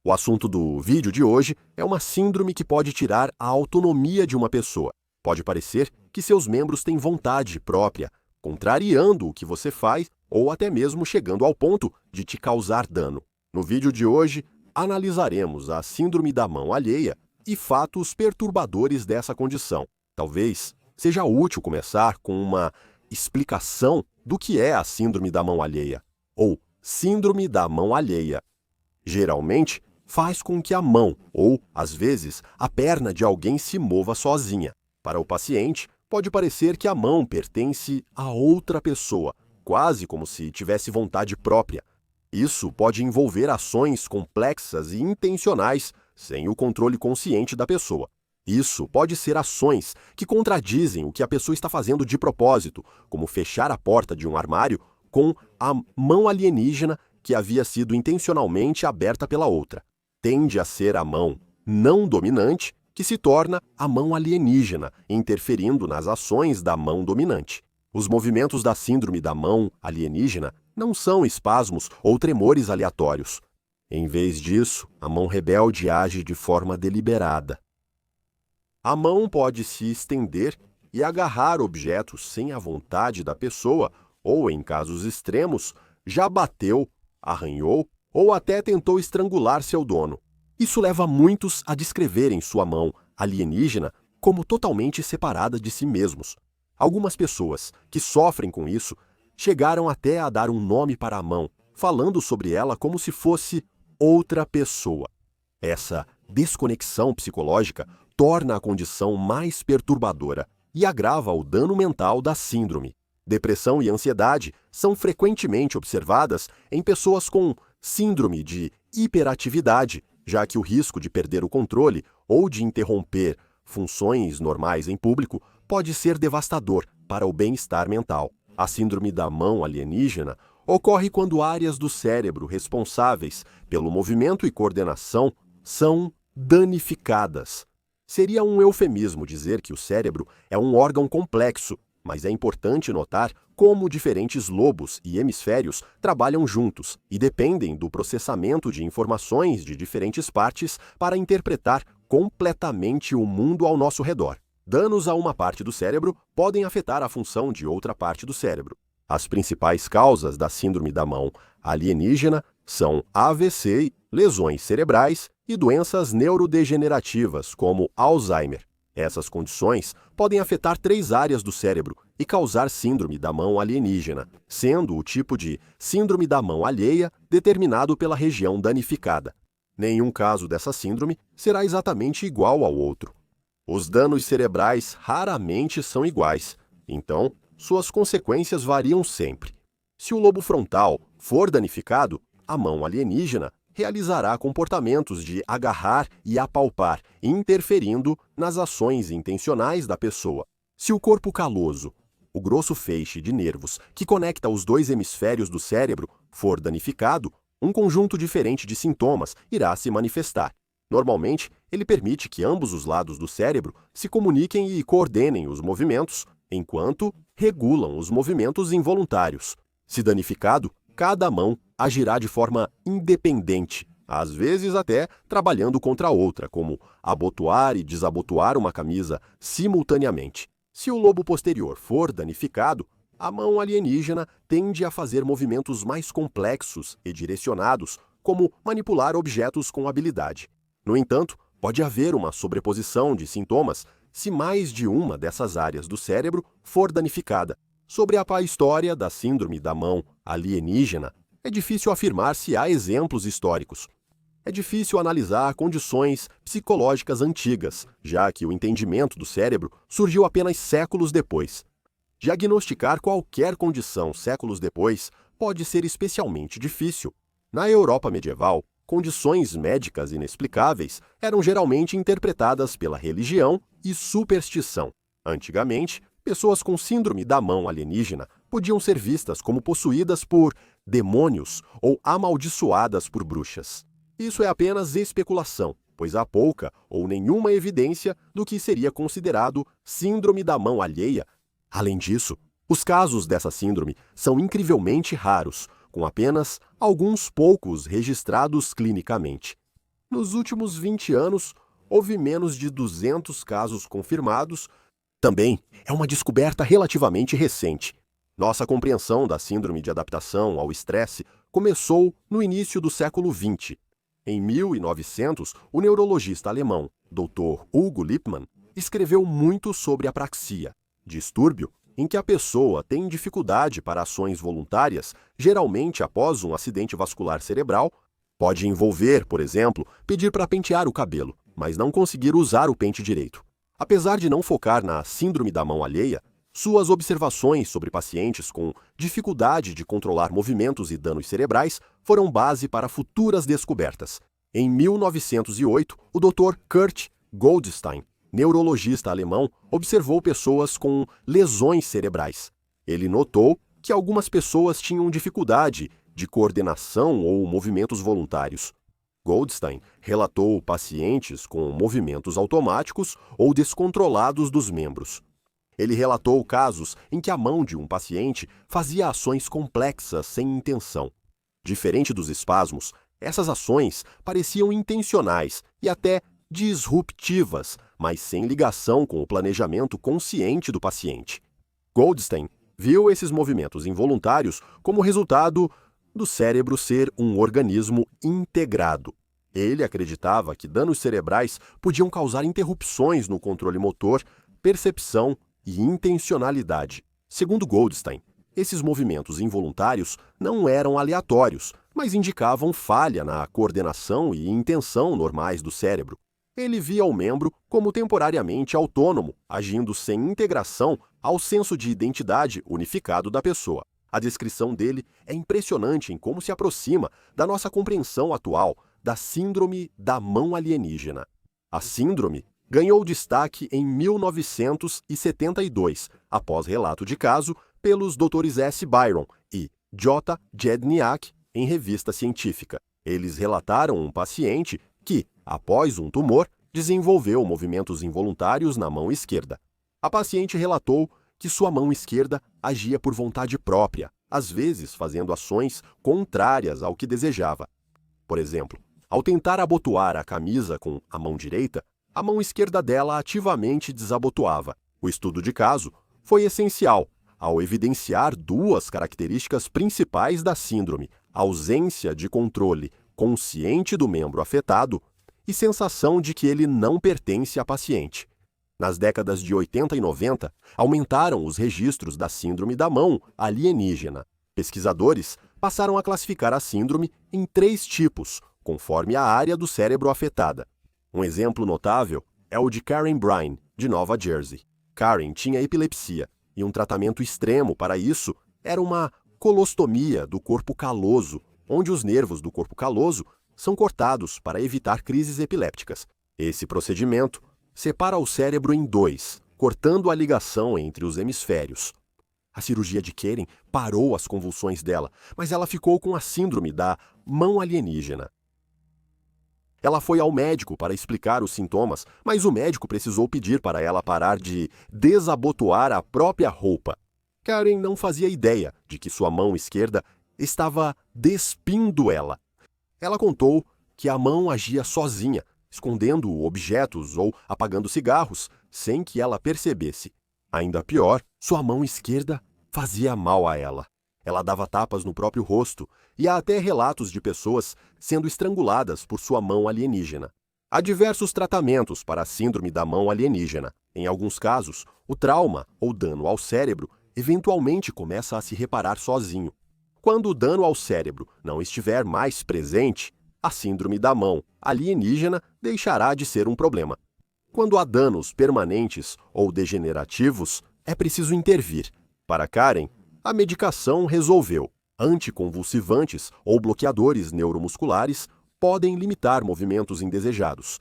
O assunto do vídeo de hoje é uma síndrome que pode tirar a autonomia de uma pessoa. Pode parecer que seus membros têm vontade própria, contrariando o que você faz ou até mesmo chegando ao ponto de te causar dano. No vídeo de hoje, analisaremos a síndrome da mão alheia e fatos perturbadores dessa condição. Talvez seja útil começar com uma explicação do que é a síndrome da mão alheia, ou síndrome da mão alheia. Geralmente, faz com que a mão, ou, às vezes, a perna de alguém se mova sozinha. Para o paciente, pode parecer que a mão pertence a outra pessoa, quase como se tivesse vontade própria. Isso pode envolver ações complexas e intencionais, sem o controle consciente da pessoa. Isso pode ser ações que contradizem o que a pessoa está fazendo de propósito, como fechar a porta de um armário com a mão alienígena que havia sido intencionalmente aberta pela outra. Tende a ser a mão não dominante que se torna a mão alienígena, interferindo nas ações da mão dominante. Os movimentos da síndrome da mão alienígena não são espasmos ou tremores aleatórios. Em vez disso, a mão rebelde age de forma deliberada. A mão pode se estender e agarrar objetos sem a vontade da pessoa, ou, em casos extremos, já bateu, arranhou ou até tentou estrangular seu dono. Isso leva muitos a descreverem sua mão alienígena como totalmente separada de si mesmos. Algumas pessoas que sofrem com isso chegaram até a dar um nome para a mão, falando sobre ela como se fosse outra pessoa. Essa desconexão psicológica torna a condição mais perturbadora e agrava o dano mental da síndrome. Depressão e ansiedade são frequentemente observadas em pessoas com síndrome de hiperatividade, já que o risco de perder o controle ou de interromper funções normais em público pode ser devastador para o bem-estar mental. A síndrome da mão alienígena ocorre quando áreas do cérebro responsáveis pelo movimento e coordenação são danificadas. Seria um eufemismo dizer que o cérebro é um órgão complexo, mas é importante notar como diferentes lobos e hemisférios trabalham juntos e dependem do processamento de informações de diferentes partes para interpretar completamente o mundo ao nosso redor. Danos a uma parte do cérebro podem afetar a função de outra parte do cérebro. As principais causas da síndrome da mão alienígena são AVC, lesões cerebrais e doenças neurodegenerativas, como Alzheimer. Essas condições podem afetar 3 áreas do cérebro e causar síndrome da mão alienígena, sendo o tipo de síndrome da mão alheia determinado pela região danificada. Nenhum caso dessa síndrome será exatamente igual ao outro. Os danos cerebrais raramente são iguais, então suas consequências variam sempre. Se o lobo frontal for danificado, a mão alienígena realizará comportamentos de agarrar e apalpar, interferindo nas ações intencionais da pessoa. Se o corpo caloso, o grosso feixe de nervos que conecta os 2 hemisférios do cérebro, for danificado, um conjunto diferente de sintomas irá se manifestar. Normalmente, ele permite que ambos os lados do cérebro se comuniquem e coordenem os movimentos, enquanto regulam os movimentos involuntários. Se danificado, cada mão agirá de forma independente, às vezes até trabalhando contra a outra, como abotoar e desabotoar uma camisa simultaneamente. Se o lobo posterior for danificado, a mão alienígena tende a fazer movimentos mais complexos e direcionados, como manipular objetos com habilidade. No entanto, pode haver uma sobreposição de sintomas se mais de uma dessas áreas do cérebro for danificada. Sobre a história da síndrome da mão alienígena, é difícil afirmar se há exemplos históricos. É difícil analisar condições psicológicas antigas, já que o entendimento do cérebro surgiu apenas séculos depois. Diagnosticar qualquer condição séculos depois pode ser especialmente difícil. Na Europa medieval, condições médicas inexplicáveis eram geralmente interpretadas pela religião e superstição. Antigamente, pessoas com síndrome da mão alienígena podiam ser vistas como possuídas por demônios ou amaldiçoadas por bruxas. Isso é apenas especulação, pois há pouca ou nenhuma evidência do que seria considerado síndrome da mão alheia. Além disso, os casos dessa síndrome são incrivelmente raros, com apenas alguns poucos registrados clinicamente. Nos últimos 20 anos, houve menos de 200 casos confirmados. Também é uma descoberta relativamente recente. Nossa compreensão da síndrome de adaptação ao estresse começou no início do século XX. Em 1900, o neurologista alemão Dr. Hugo Lippmann escreveu muito sobre apraxia, distúrbio em que a pessoa tem dificuldade para ações voluntárias, geralmente após um acidente vascular cerebral. Pode envolver, por exemplo, pedir para pentear o cabelo, mas não conseguir usar o pente direito. Apesar de não focar na síndrome da mão alheia, suas observações sobre pacientes com dificuldade de controlar movimentos e danos cerebrais foram base para futuras descobertas. Em 1908, o Dr. Kurt Goldstein, neurologista alemão, observou pessoas com lesões cerebrais. Ele notou que algumas pessoas tinham dificuldade de coordenação ou movimentos voluntários. Goldstein relatou pacientes com movimentos automáticos ou descontrolados dos membros. Ele relatou casos em que a mão de um paciente fazia ações complexas sem intenção. Diferente dos espasmos, essas ações pareciam intencionais e até disruptivas, mas sem ligação com o planejamento consciente do paciente. Goldstein viu esses movimentos involuntários como resultado do cérebro ser um organismo integrado. Ele acreditava que danos cerebrais podiam causar interrupções no controle motor, percepção e intencionalidade. Segundo Goldstein, esses movimentos involuntários não eram aleatórios, mas indicavam falha na coordenação e intenção normais do cérebro. Ele via o membro como temporariamente autônomo, agindo sem integração ao senso de identidade unificado da pessoa. A descrição dele é impressionante em como se aproxima da nossa compreensão atual da síndrome da mão alienígena. A síndrome ganhou destaque em 1972, após relato de caso pelos Drs. S. Byron e J. Jedniak em revista científica. Eles relataram um paciente que, após um tumor, desenvolveu movimentos involuntários na mão esquerda. A paciente relatou que sua mão esquerda agia por vontade própria, às vezes fazendo ações contrárias ao que desejava. Por exemplo, ao tentar abotoar a camisa com a mão direita, a mão esquerda dela ativamente desabotoava. O estudo de caso foi essencial ao evidenciar duas características principais da síndrome: ausência de controle consciente do membro afetado e sensação de que ele não pertence à paciente. Nas décadas de 80 e 90, aumentaram os registros da síndrome da mão alienígena. Pesquisadores passaram a classificar a síndrome em 3 tipos, conforme a área do cérebro afetada. Um exemplo notável é o de Karen Bryan, de Nova Jersey. Karen tinha epilepsia, e um tratamento extremo para isso era uma colostomia do corpo caloso, onde os nervos do corpo caloso são cortados para evitar crises epilépticas. Esse procedimento separa o cérebro em 2, cortando a ligação entre os hemisférios. A cirurgia de Karen parou as convulsões dela, mas ela ficou com a síndrome da mão alienígena. Ela foi ao médico para explicar os sintomas, mas o médico precisou pedir para ela parar de desabotoar a própria roupa. Karen não fazia ideia de que sua mão esquerda estava despindo ela. Ela contou que a mão agia sozinha, escondendo objetos ou apagando cigarros, sem que ela percebesse. Ainda pior, sua mão esquerda fazia mal a ela. Ela dava tapas no próprio rosto, e há até relatos de pessoas sendo estranguladas por sua mão alienígena. Há diversos tratamentos para a síndrome da mão alienígena. Em alguns casos, o trauma ou dano ao cérebro eventualmente começa a se reparar sozinho. Quando o dano ao cérebro não estiver mais presente, a síndrome da mão alienígena deixará de ser um problema. Quando há danos permanentes ou degenerativos, é preciso intervir. Para Karen, a medicação resolveu. Anticonvulsivantes ou bloqueadores neuromusculares podem limitar movimentos indesejados.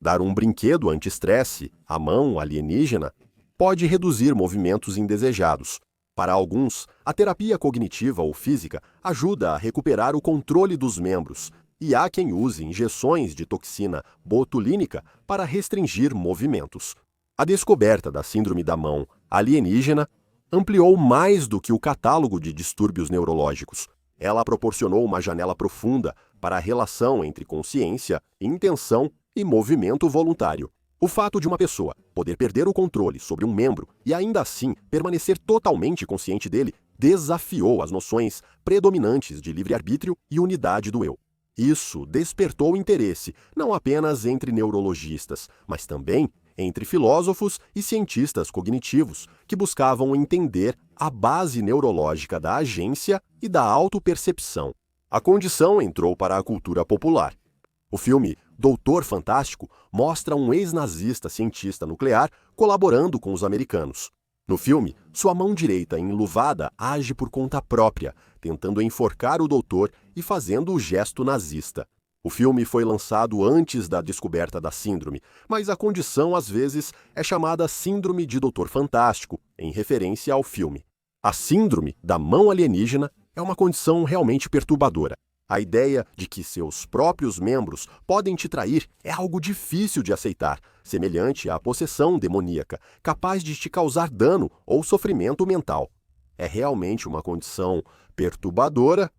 Dar um brinquedo anti-estresse à mão alienígena pode reduzir movimentos indesejados. Para alguns, a terapia cognitiva ou física ajuda a recuperar o controle dos membros, e há quem use injeções de toxina botulínica para restringir movimentos. A descoberta da síndrome da mão alienígena ampliou mais do que o catálogo de distúrbios neurológicos. Ela proporcionou uma janela profunda para a relação entre consciência, intenção e movimento voluntário. O fato de uma pessoa poder perder o controle sobre um membro e ainda assim permanecer totalmente consciente dele desafiou as noções predominantes de livre-arbítrio e unidade do eu. Isso despertou interesse não apenas entre neurologistas, mas também entre filósofos e cientistas cognitivos que buscavam entender a base neurológica da agência e da autopercepção. A condição entrou para a cultura popular. O filme Doutor Fantástico mostra um ex-nazista cientista nuclear colaborando com os americanos. No filme, sua mão direita enluvada age por conta própria, tentando enforcar o doutor e fazendo o gesto nazista. O filme foi lançado antes da descoberta da síndrome, mas a condição às vezes é chamada Síndrome de Doutor Fantástico, em referência ao filme. A síndrome da mão alienígena é uma condição realmente perturbadora. A ideia de que seus próprios membros podem te trair é algo difícil de aceitar, semelhante à possessão demoníaca, capaz de te causar dano ou sofrimento mental. É realmente uma condição perturbadora